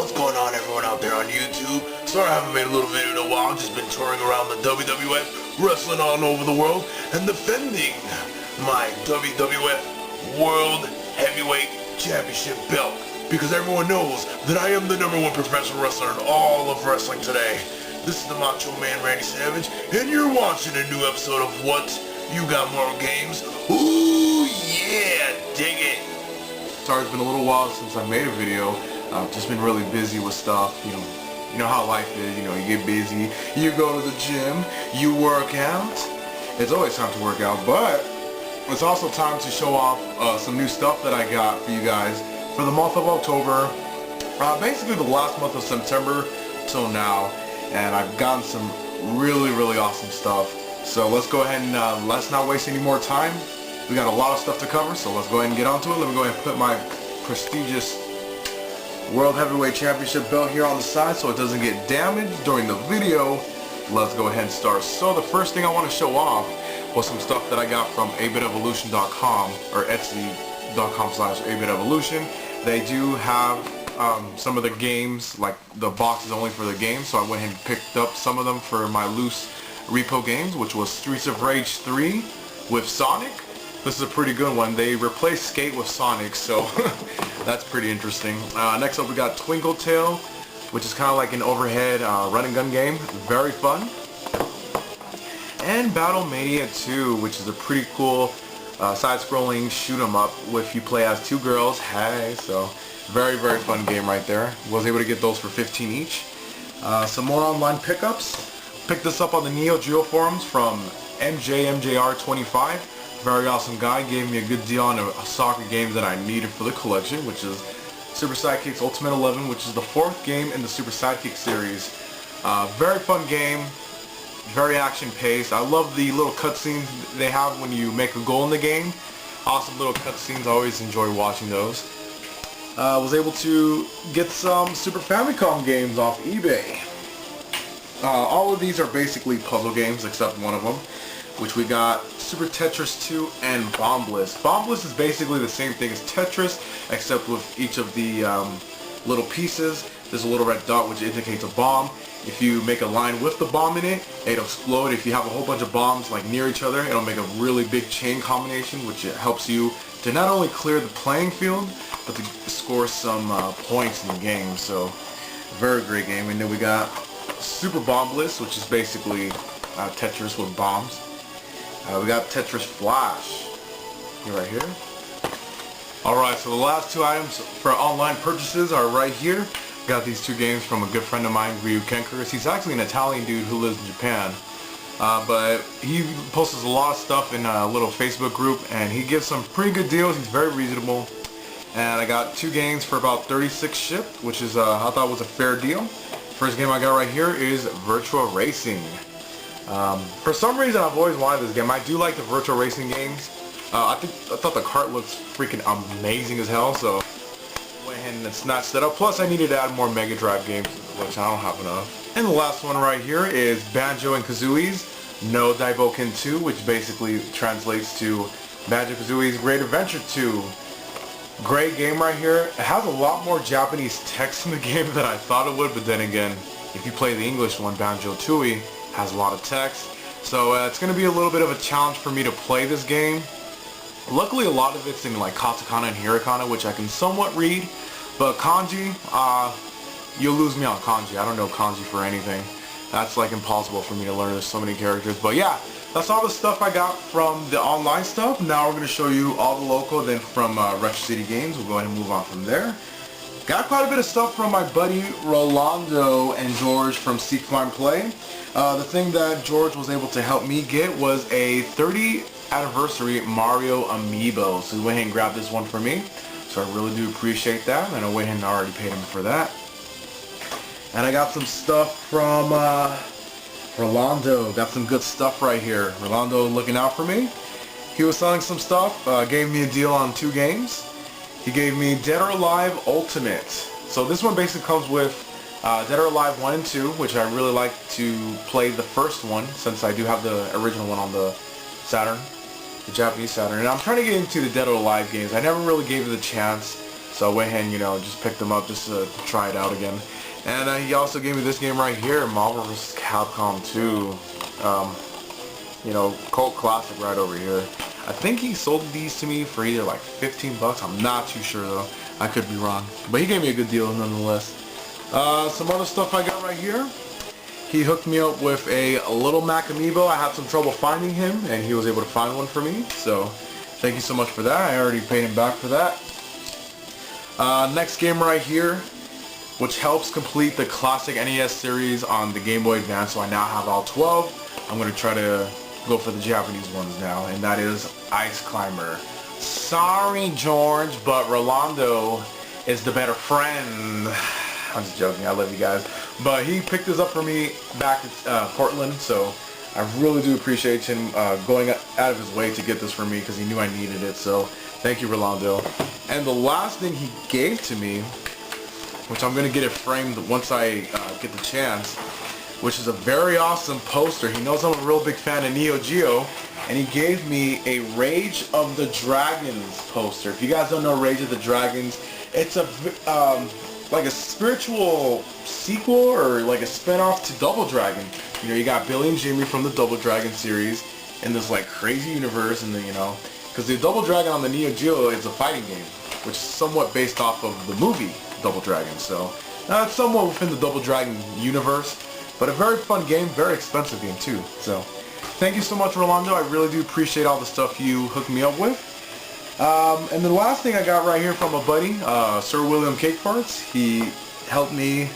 what's going on everyone out there on YouTube? Sorry I haven't made a little video in a while. I've just been touring around the WWF, wrestling all over the world, and defending my WWF World Heavyweight Championship belt. Because everyone knows that I am the #1 professional wrestler in all of wrestling today. This is the Macho Man Randy Savage, and you're watching a new episode of What? You Got More Games? Ooh yeah, dig it! Sorry, it's been a little while since I made a video. I've just been really busy with stuff, you know how life is, you get busy, you go to the gym, you work out. It's always time to work out, but it's also time to show off some new stuff that I got for you guys for the month of October, basically the last month of September till now, and I've gotten some really awesome stuff. So let's go ahead and let's not waste any more time. We got a lot of stuff to cover, so let's go ahead and get onto it. Let me go ahead and put my prestigious World Heavyweight Championship belt here on the side so it doesn't get damaged during the video. Let's go ahead and start. So the first thing I want to show off was some stuff that I got from abitevolution.com or etsy.com/abitevolution. They do have some of the games, like the boxes only for the games, so I went ahead and picked up some of them for my loose repo games, which was Streets of Rage 3 with Sonic. This is a pretty good one. They replaced Skate with Sonic, so that's pretty interesting. Next up we got Twinkle Tail, which is kind of like an overhead run and gun game. Very fun. And Battle Mania 2, which is a pretty cool side-scrolling shoot 'em up if you play as two girls. Hey, so very fun game right there. Was able to get those for 15 each. Some more online pickups. Picked this up on the Neo Geo forums from MJR25. Very awesome guy. Gave me a good deal on a soccer game that I needed for the collection, which is Super Sidekicks Ultimate 11, which is the 4th game in the Super Sidekick series. Very fun game. Very action-paced. I love the little cutscenes they have when you make a goal in the game. Awesome little cutscenes. I always enjoy watching those. Was able to get some Super Famicom games off eBay. All of these are basically puzzle games except one of them, which we got Super Tetris 2 and Bombliss. Bombliss is basically the same thing as Tetris, except with each of the little pieces. There's a little red dot which indicates a bomb. If you make a line with the bomb in it, it'll explode. If you have a whole bunch of bombs like near each other, it'll make a really big chain combination, which helps you to not only clear the playing field, but to score some points in the game. So, very great game. And then we got Super Bombliss, which is basically Tetris with bombs. We got Tetris Flash, right here. Alright, so the last two items for online purchases are right here. Got these two games from a good friend of mine, Ryu Kenkers. He's actually an Italian dude who lives in Japan. But he posts a lot of stuff in a little Facebook group, and he gives some pretty good deals. He's very reasonable. And I got two games for about 36 shipped, which is I thought was a fair deal. First game I got right here is Virtua Racing. For some reason I've always wanted this game. I do like the Virtua Racing games. I thought the cart looks freaking amazing as hell, so went ahead and snatched it up. Plus I needed to add more Mega Drive games, which I don't have enough. And the last one right here is Banjo and Kazooie's No Daiboken 2, which basically translates to Banjo-Kazooie's Great Adventure 2. Great game right here. It has a lot more Japanese text in the game than I thought it would, but then again, if you play the English one, Banjo-Tooie has a lot of text. So it's going to be a little bit of a challenge for me to play this game. Luckily a lot of it's in like katakana and hiragana, which I can somewhat read, but kanji, you'll lose me on kanji. I don't know kanji for anything. That's like impossible for me to learn. There's so many characters. But yeah, that's all the stuff I got from the online stuff. Now we're going to show you all the local, then from Retro City Games. We'll go ahead and move on from there. Got quite a bit of stuff from my buddy Rolando and George from Seek Find Play. The thing that George was able to help me get was a 30th anniversary Mario amiibo. So he went ahead and grabbed this one for me. So I really do appreciate that. And I went ahead and already paid him for that. And I got some stuff from Rolando. Got some good stuff right here. Rolando looking out for me. He was selling some stuff. Gave me a deal on 2 games. He gave me Dead or Alive Ultimate. So this one basically comes with Dead or Alive 1 and 2, which I really like to play the first one since I do have the original one on the Saturn, the Japanese Saturn. And I'm trying to get into the Dead or Alive games. I never really gave it a chance. So I went ahead and, you know, just picked them up just to try it out again. And he also gave me this game right here, Marvel vs. Capcom 2. You know, cult classic right over here. I think he sold these to me for either like 15 bucks. I'm not too sure though. I could be wrong. But he gave me a good deal nonetheless. Some other stuff I got right here. He hooked me up with a Little Mac amiibo. I had some trouble finding him and he was able to find one for me. So thank you so much for that. I already paid him back for that. Next game right here, which helps complete the classic NES series on the Game Boy Advance. So I now have all 12. I'm going to try to go for the Japanese ones now, and that is Ice Climber. Sorry, George, but Rolando is the better friend. I'm just joking, I love you guys. But he picked this up for me back at Portland, so I really do appreciate him going out of his way to get this for me because he knew I needed it, so thank you, Rolando. And the last thing he gave to me, which I'm going to get it framed once I get the chance, which is a very awesome poster. He knows I'm a real big fan of Neo Geo, and he gave me a Rage of the Dragons poster. If you guys don't know Rage of the Dragons, it's a like a spiritual sequel or like a spin-off to Double Dragon. You know, you got Billy and Jimmy from the Double Dragon series in this like crazy universe, and then, you know, because the Double Dragon on the Neo Geo is a fighting game, which is somewhat based off of the movie Double Dragon. So it's somewhat within the Double Dragon universe. But a very fun game, very expensive game too. So, thank you so much, Rolando. I really do appreciate all the stuff you hooked me up with. And the last thing I got right here from a buddy, Sir William Cake Farts. He helped me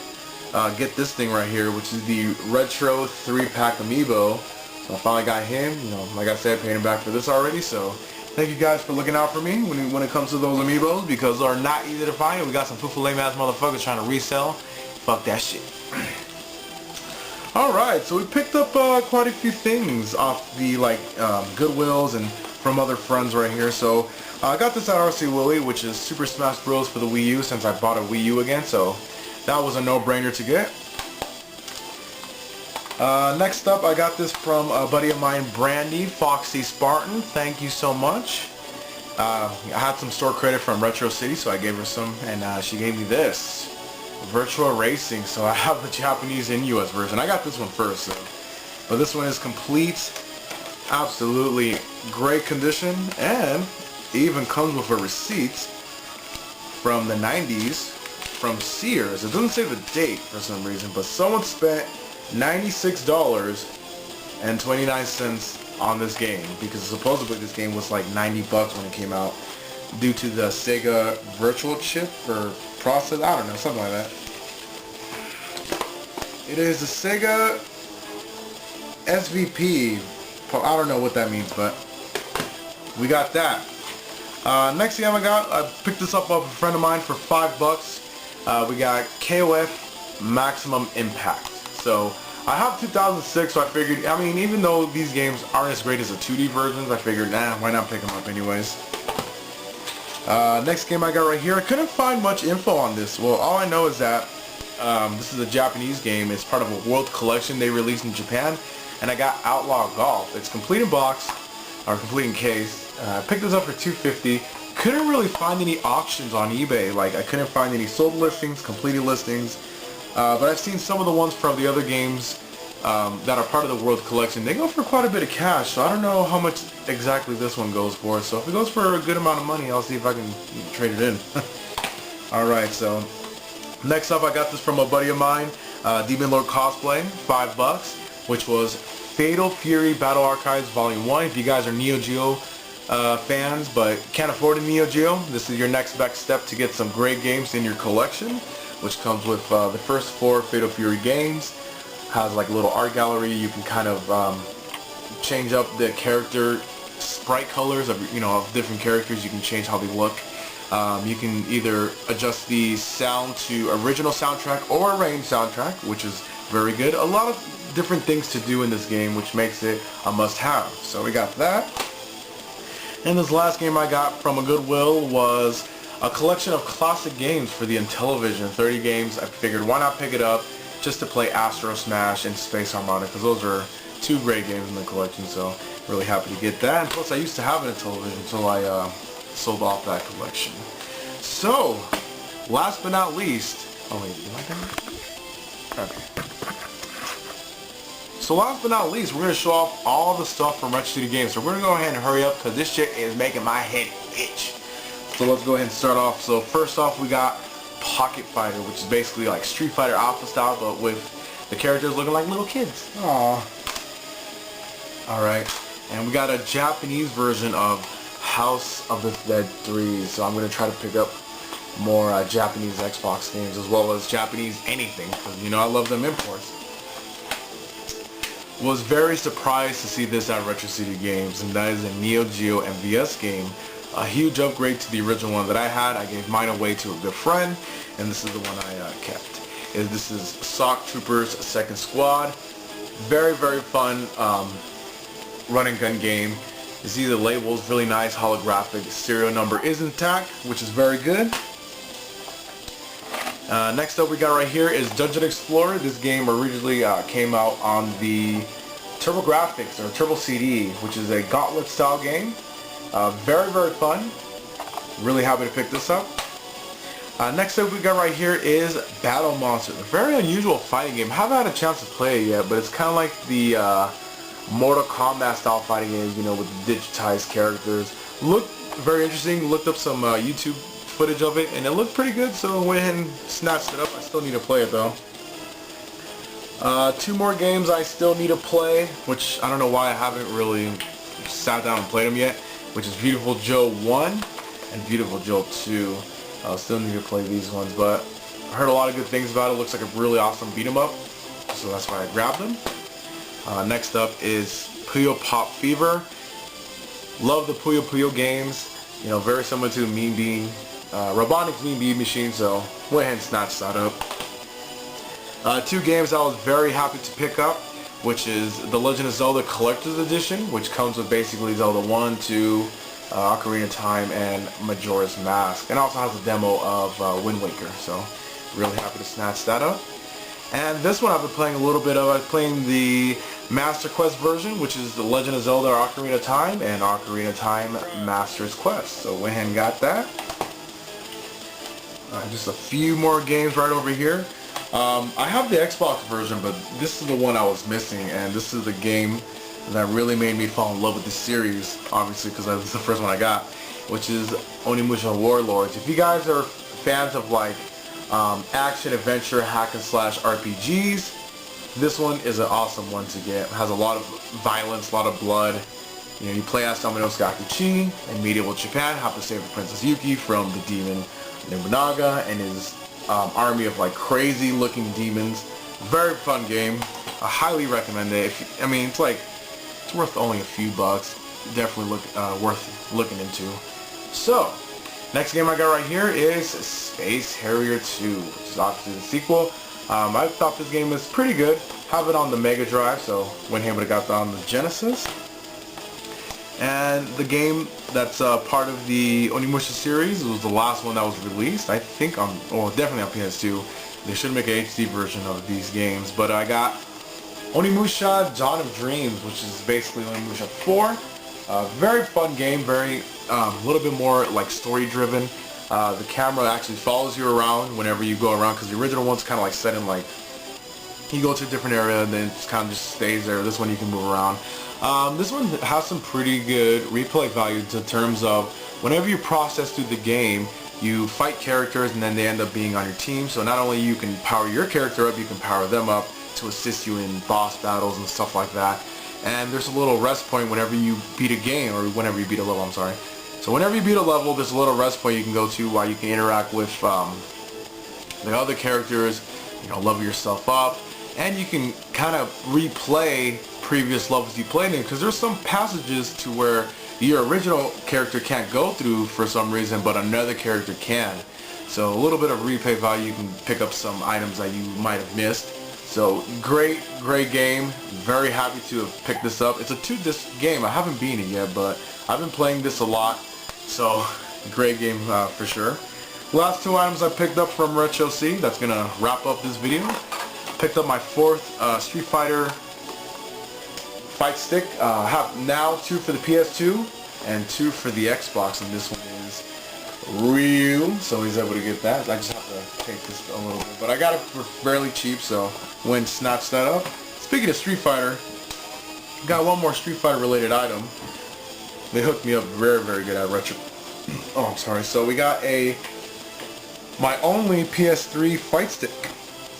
get this thing right here, which is the Retro 3-pack amiibo. So I finally got him. You know, like I said, I paid him back for this already. So, thank you guys for looking out for me when it comes to those amiibos, because they're not easy to find. We got some foo lame ass motherfuckers trying to resell. Fuck that shit. Alright, so we picked up quite a few things off the Goodwills and from other friends right here. So I got this at RC Willie, which is Super Smash Bros. For the Wii U, since I bought a Wii U again, so that was a no-brainer to get. Next up, I got this from a buddy of mine, Brandy Foxy Spartan. Thank you so much. I had some store credit from Retro City, so I gave her some, and she gave me this. Virtua Racing, so I have the Japanese and US version. I got this one first, so. But this one is complete, absolutely great condition, and it even comes with a receipt from the 90s from Sears. It doesn't say the date for some reason, but someone spent $96.29 on this game, because supposedly this game was like 90 bucks when it came out due to the Sega virtual chip or process, I don't know, something like that. It is the Sega SVP. I don't know what that means, but we got that. Next thing I picked this up off a friend of mine for $5. We got KOF Maximum Impact. So I have 2006, so I figured, I mean, even though these games aren't as great as the 2D versions, I figured, nah, why not pick them up anyways. Next game I got right here, I couldn't find much info on this. Well, all I know is that this is a Japanese game. It's part of a world collection they released in Japan, and I got Outlaw Golf. It's complete in box, or complete in case. I picked this up for $2.50. Couldn't really find any auctions on eBay. Like, I couldn't find any sold listings, completed listings. But I've seen some of the ones from the other games that are part of the World Collection. They go for quite a bit of cash, so I don't know how much exactly this one goes for. So if it goes for a good amount of money, I'll see if I can trade it in. Alright, so next up I got this from a buddy of mine, Demon Lord Cosplay, $5, which was Fatal Fury Battle Archives Volume 1. If you guys are Neo Geo fans but can't afford a Neo Geo, this is your next best step to get some great games in your collection, which comes with the first 4 Fatal Fury games. Has like a little art gallery. You can kind of change up the character sprite colors of, you know, of different characters. You can change how they look. You can either adjust the sound to original soundtrack or arranged soundtrack, which is very good. A lot of different things to do in this game, which makes it a must-have. So we got that. And this last game I got from a Goodwill was a collection of classic games for the Intellivision. 30 games. I figured why not pick it up just to play Astro Smash and Space Harmonic, because those are 2 great games in the collection, so really happy to get that. And plus I used to have it in Intellivision until I sold off that collection. So, last but not least, oh wait, you like that? Okay. So last but not least, we're going to show off all the stuff from Retro City Games. So we're going to go ahead and hurry up because this shit is making my head itch. So let's go ahead and start off. So first off, we got Pocket Fighter, which is basically like Street Fighter Alpha style, but with the characters looking like little kids. Aww. Alright. And we got a Japanese version of House of the Dead 3. So I'm going to try to pick up more Japanese Xbox games as well as Japanese anything. Because, you know, I love them imports. Was very surprised to see this at Retro City Games, and that is a Neo Geo MVS game. A huge upgrade to the original one that I had. I gave mine away to a good friend, and this is the one I kept. This is SOC Troopers Second Squad. Very, very fun run and gun game. You see the labels, really nice, holographic. Serial number is intact, which is very good. Next up we got right here is Dungeon Explorer. This game originally came out on the TurboGrafx or Turbo CD, which is a Gauntlet style game. Very, very fun. Really happy to pick this up. Next up we got right here is Battle Monster. A very unusual fighting game. Haven't had a chance to play it yet, but it's kind of like the Mortal Kombat style fighting games, you know, with digitized characters. Looked very interesting. Looked up some YouTube footage of it, and it looked pretty good, so I went ahead and snatched it up. I still need to play it though. Two more games I still need to play, which I don't know why I haven't really sat down and played them yet, which is Beautiful Joe 1 and Beautiful Joe 2. I still need to play these ones, but I heard a lot of good things about it. Looks like a really awesome beat 'em up, so that's why I grabbed them. Next up is Puyo Pop Fever. Love the Puyo Puyo games. You know, very similar to Mean Bean. Robotnik's Mean Bean Machine, so went ahead and snatched that up. Two games I was very happy to pick up, which is The Legend of Zelda Collector's Edition, which comes with basically Zelda 1, 2, Ocarina of Time, and Majora's Mask, and also has a demo of Wind Waker, so really happy to snatch that up. And this one I've been playing a little bit of. I'm playing the Master Quest version, which is The Legend of Zelda Ocarina of Time and Ocarina of Time Master's Quest, so went ahead and got that. Just a few more games right over here. I have the Xbox version, but this is the one I was missing, and this is the game that really made me fall in love with this series, obviously because this is the first one I got, which is Onimusha Warlords. If you guys are fans of like action, adventure, hack and slash RPGs, this one is an awesome one to get. It has a lot of violence, a lot of blood. You know, you play as Tomonosuke Akuchi in medieval Japan, have to save the Princess Yuki from the demon Nobunaga and his army of like crazy looking demons. Very fun game. I highly recommend it. It's worth only a few bucks. Definitely worth looking into. So, next game I got right here is Space Harrier 2, which is obviously the sequel. I thought this game was pretty good. Have it on the Mega Drive, so went ahead and got that on the Genesis. And the game that's part of the Onimusha series was the last one that was released. I think definitely on PS2. They should make an HD version of these games. But I got Onimusha Dawn of Dreams, which is basically Onimusha 4. Very fun game, very a little bit more like story driven. The camera actually follows you around whenever you go around, because the original one's kind of like set in like you go to a different area and then it kind of just stays there. This one you can move around. This one has some pretty good replay value in terms of whenever you process through the game, you fight characters and then they end up being on your team. So not only you can power your character up, you can power them up to assist you in boss battles and stuff like that. And there's a little rest point whenever you beat a game, or whenever you beat a level, I'm sorry. So whenever you beat a level, there's a little rest point you can go to while you can interact with the other characters, you know, level yourself up. And you can kind of replay previous levels you played in, because there's some passages to where your original character can't go through for some reason, but another character can. So a little bit of replay value, you can pick up some items that you might have missed. So great game. Very happy to have picked this up. It's a 2-disc game. I haven't beaten it yet, but I've been playing this a lot. So great game for sure. Last two items I picked up from Retro C. That's gonna wrap up this video. Picked up my fourth Street Fighter fight stick. I have now 2 for the PS2 and 2 for the Xbox, and this one is Ryu, so he's able to get that. I just have to take this a little bit, but I got it for fairly cheap, so went and snatched that up. Speaking of Street Fighter, got one more Street Fighter related item. They hooked me up very, very good at Retro. Oh, I'm sorry. So we got my only PS3 fight stick.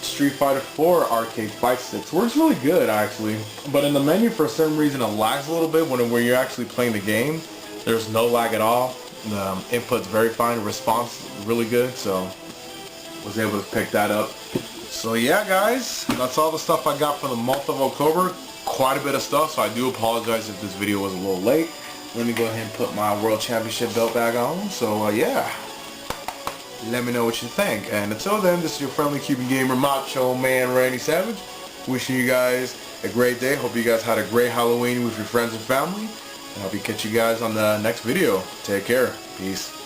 Street Fighter 4 arcade fight sticks. Works really good actually, but in the menu for some reason it lags a little bit when you're actually playing the game. There's no lag at all. The input's very fine, response really good, so was able to pick that up. So yeah guys, that's all the stuff I got for the month of October. Quite a bit of stuff, so I do apologize if this video was a little late. Let me go ahead and put my World Championship belt back on. So yeah. Let me know what you think. And until then, this is your friendly Cuban gamer, Macho Man Randy Savage. Wishing you guys a great day. Hope you guys had a great Halloween with your friends and family. And I'll catch you guys on the next video. Take care. Peace.